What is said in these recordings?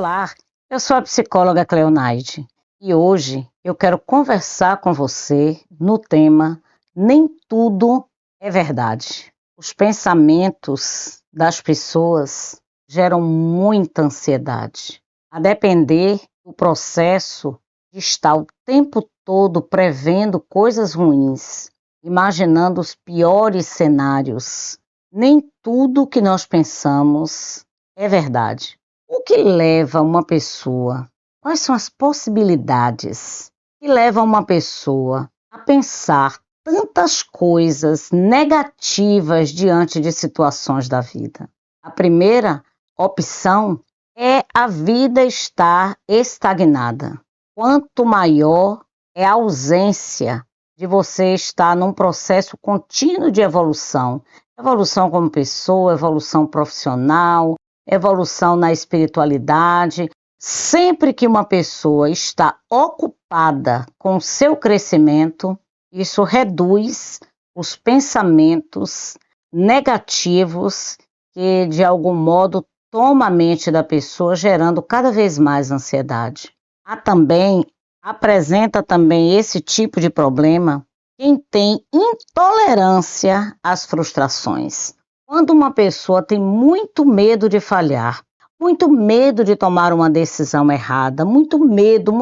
Olá, eu sou a psicóloga Cleonaide e hoje eu quero conversar com você no tema Nem tudo é verdade. Os pensamentos das pessoas geram muita ansiedade, a depender do processo de estar o tempo todo prevendo coisas ruins, imaginando os piores cenários. Nem tudo que nós pensamos é verdade. O que leva uma pessoa? Quais são as possibilidades que levam uma pessoa a pensar tantas coisas negativas diante de situações da vida? A primeira opção é a vida estar estagnada. Quanto maior é a ausência de você estar num processo contínuo de evolução, evolução como pessoa, evolução profissional, evolução na espiritualidade. Sempre que uma pessoa está ocupada com o seu crescimento, isso reduz os pensamentos negativos que, de algum modo, toma a mente da pessoa, gerando cada vez mais ansiedade. Apresenta também esse tipo de problema quem tem intolerância às frustrações. Quando uma pessoa tem muito medo de falhar, muito medo de tomar uma decisão errada, muito medo,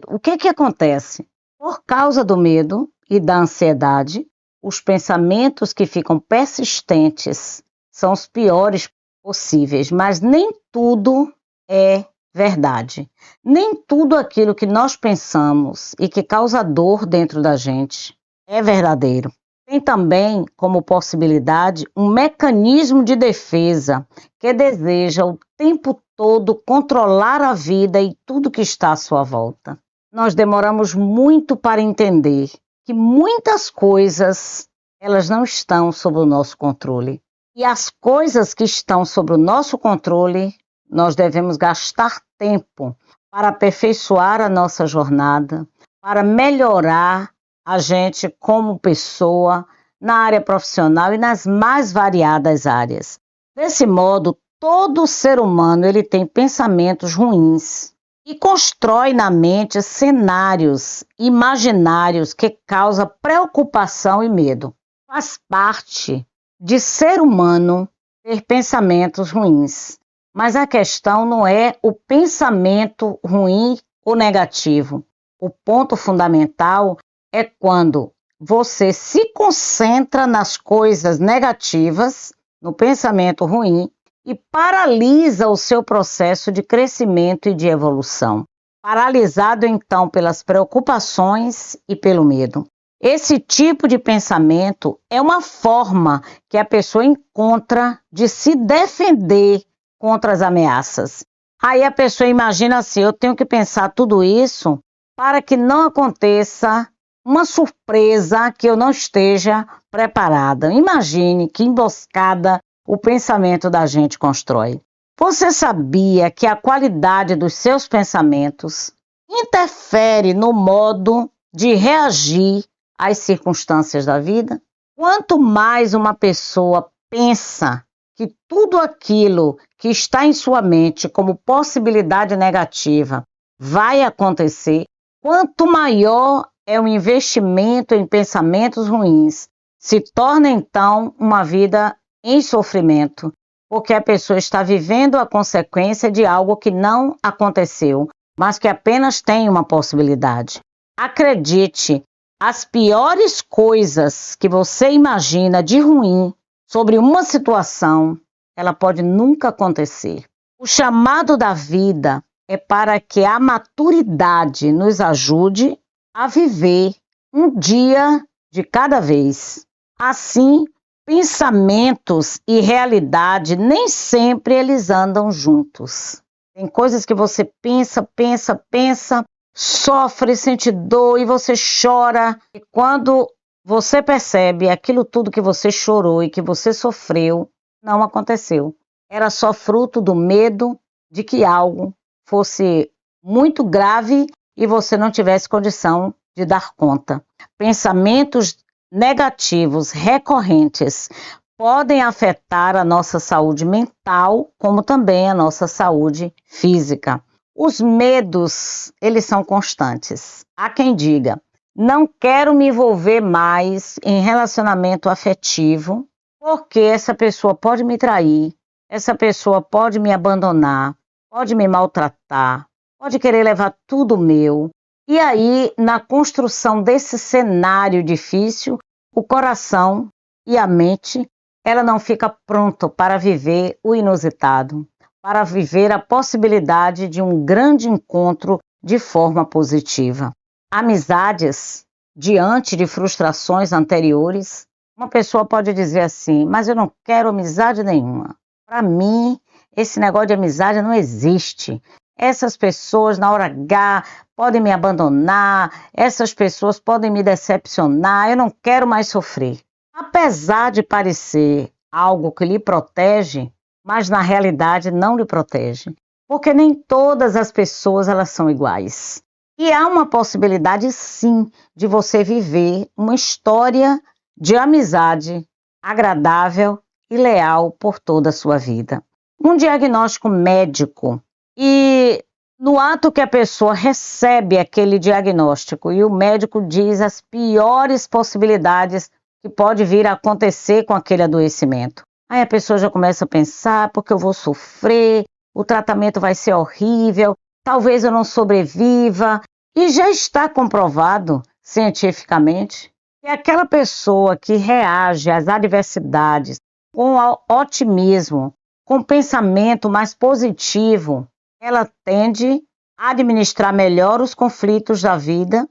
o que acontece? Por causa do medo e da ansiedade, os pensamentos que ficam persistentes são os piores possíveis, mas nem tudo é verdade. Nem tudo aquilo que nós pensamos e que causa dor dentro da gente é verdadeiro. Tem também como possibilidade um mecanismo de defesa que deseja o tempo todo controlar a vida e tudo que está à sua volta. Nós demoramos muito para entender que muitas coisas elas não estão sob o nosso controle. E as coisas que estão sob o nosso controle, nós devemos gastar tempo para aperfeiçoar a nossa jornada, para melhorar a gente como pessoa, na área profissional e nas mais variadas áreas. Desse modo, todo ser humano ele tem pensamentos ruins e constrói na mente cenários imaginários que causam preocupação e medo. Faz parte de ser humano ter pensamentos ruins, mas a questão não é o pensamento ruim ou negativo. O ponto fundamental é quando você se concentra nas coisas negativas, no pensamento ruim, e paralisa o seu processo de crescimento e de evolução. Paralisado, então, pelas preocupações e pelo medo. Esse tipo de pensamento é uma forma que a pessoa encontra de se defender contra as ameaças. Aí a pessoa imagina assim, eu tenho que pensar tudo isso para que não aconteça uma surpresa que eu não esteja preparada. Imagine que emboscada o pensamento da gente constrói. Você sabia que a qualidade dos seus pensamentos interfere no modo de reagir às circunstâncias da vida? Quanto mais uma pessoa pensa que tudo aquilo que está em sua mente como possibilidade negativa vai acontecer, quanto maior é um investimento em pensamentos ruins. Se torna, então, uma vida em sofrimento, porque a pessoa está vivendo a consequência de algo que não aconteceu, mas que apenas tem uma possibilidade. Acredite, as piores coisas que você imagina de ruim sobre uma situação, ela pode nunca acontecer. O chamado da vida é para que a maturidade nos ajude a viver um dia de cada vez. Assim, pensamentos e realidade nem sempre eles andam juntos. Tem coisas que você pensa, sofre, sente dor e você chora. E quando você percebe aquilo tudo que você chorou e que você sofreu, não aconteceu. Era só fruto do medo de que algo fosse muito grave e você não tivesse condição de dar conta. Pensamentos negativos recorrentes podem afetar a nossa saúde mental, como também a nossa saúde física. Os medos, eles são constantes. Há quem diga, não quero me envolver mais em relacionamento afetivo, porque essa pessoa pode me trair, essa pessoa pode me abandonar, pode me maltratar, pode querer levar tudo meu. E aí, na construção desse cenário difícil, o coração e a mente, ela não fica pronto para viver o inusitado, para viver a possibilidade de um grande encontro de forma positiva. Amizades, diante de frustrações anteriores, uma pessoa pode dizer assim, mas eu não quero amizade nenhuma. Para mim, esse negócio de amizade não existe. Essas pessoas, na hora H, podem me abandonar, essas pessoas podem me decepcionar, eu não quero mais sofrer. Apesar de parecer algo que lhe protege, mas na realidade não lhe protege, porque nem todas as pessoas elas são iguais. E há uma possibilidade sim de você viver uma história de amizade agradável e leal por toda a sua vida. Um diagnóstico médico e no ato que a pessoa recebe aquele diagnóstico e o médico diz as piores possibilidades que pode vir a acontecer com aquele adoecimento. Aí a pessoa já começa a pensar, porque eu vou sofrer, o tratamento vai ser horrível, talvez eu não sobreviva. E já está comprovado cientificamente que aquela pessoa que reage às adversidades com otimismo, com pensamento mais positivo, ela tende a administrar melhor os conflitos da vida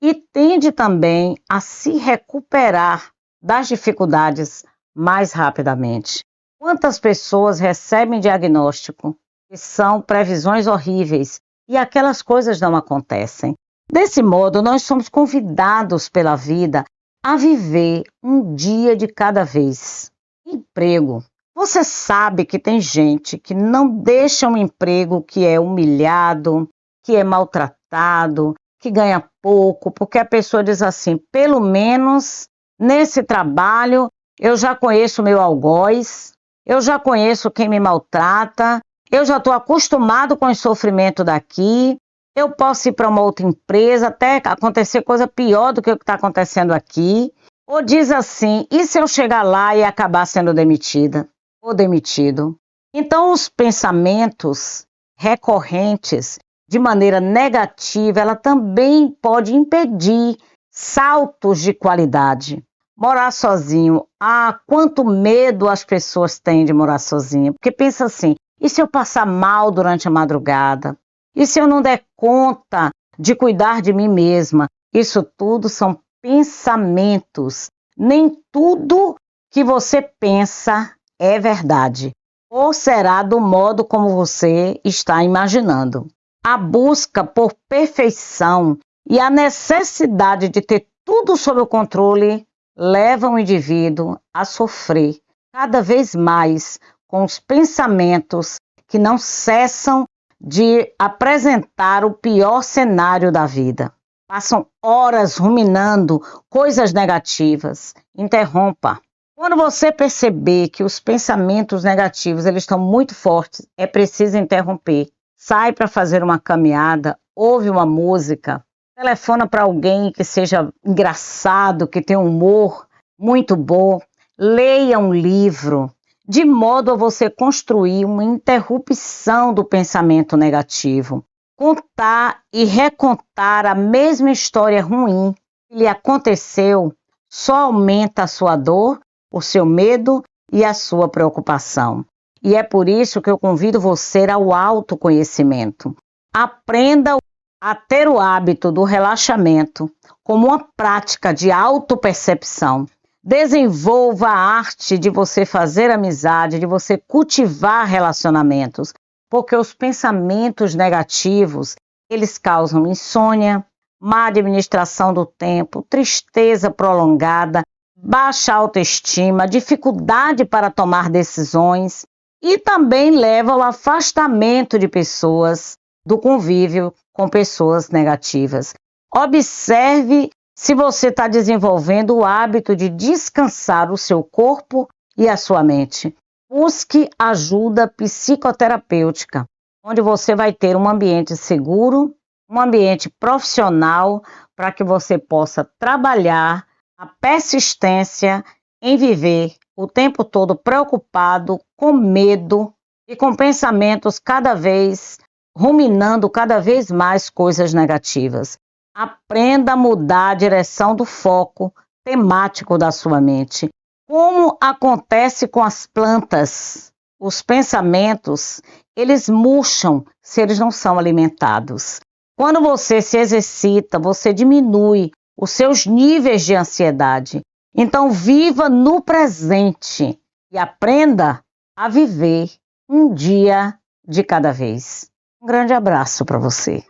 e tende também a se recuperar das dificuldades mais rapidamente. Quantas pessoas recebem diagnóstico que são previsões horríveis e aquelas coisas não acontecem? Desse modo, nós somos convidados pela vida a viver um dia de cada vez. Emprego. Você sabe que tem gente que não deixa um emprego que é humilhado, que é maltratado, que ganha pouco, porque a pessoa diz assim, pelo menos nesse trabalho eu já conheço o meu algoz, eu já conheço quem me maltrata, eu já estou acostumado com o sofrimento daqui, eu posso ir para uma outra empresa, até acontecer coisa pior do que o que está acontecendo aqui. Ou diz assim, e se eu chegar lá e acabar sendo demitida ou demitido? Então, os pensamentos recorrentes de maneira negativa, ela também pode impedir saltos de qualidade. Morar sozinho, quanto medo as pessoas têm de morar sozinha, porque pensa assim, e se eu passar mal durante a madrugada? E se eu não der conta de cuidar de mim mesma? Isso tudo são pensamentos. Nem tudo que você pensa é verdade, ou será do modo como você está imaginando. A busca por perfeição e a necessidade de ter tudo sob o controle levam o indivíduo a sofrer cada vez mais com os pensamentos que não cessam de apresentar o pior cenário da vida. Passam horas ruminando coisas negativas. Interrompa. Quando você perceber que os pensamentos negativos eles estão muito fortes, é preciso interromper. Sai para fazer uma caminhada, ouve uma música, telefona para alguém que seja engraçado, que tenha um humor muito bom, leia um livro, de modo a você construir uma interrupção do pensamento negativo. Contar e recontar a mesma história ruim que lhe aconteceu só aumenta a sua dor, o seu medo e a sua preocupação. E é por isso que eu convido você ao autoconhecimento. Aprenda a ter o hábito do relaxamento como uma prática de autopercepção. Desenvolva a arte de você fazer amizade, de você cultivar relacionamentos, porque os pensamentos negativos, eles causam insônia, má administração do tempo, tristeza prolongada, baixa autoestima, dificuldade para tomar decisões e também leva ao afastamento de pessoas, do convívio com pessoas negativas. Observe se você está desenvolvendo o hábito de descansar o seu corpo e a sua mente. Busque ajuda psicoterapêutica, onde você vai ter um ambiente seguro, um ambiente profissional, para que você possa trabalhar a persistência em viver o tempo todo preocupado, com medo e com pensamentos cada vez ruminando cada vez mais coisas negativas. Aprenda a mudar a direção do foco temático da sua mente. Como acontece com as plantas, os pensamentos, eles murcham se eles não são alimentados. Quando você se exercita, você diminui os seus níveis de ansiedade. Então, viva no presente e aprenda a viver um dia de cada vez. Um grande abraço para você.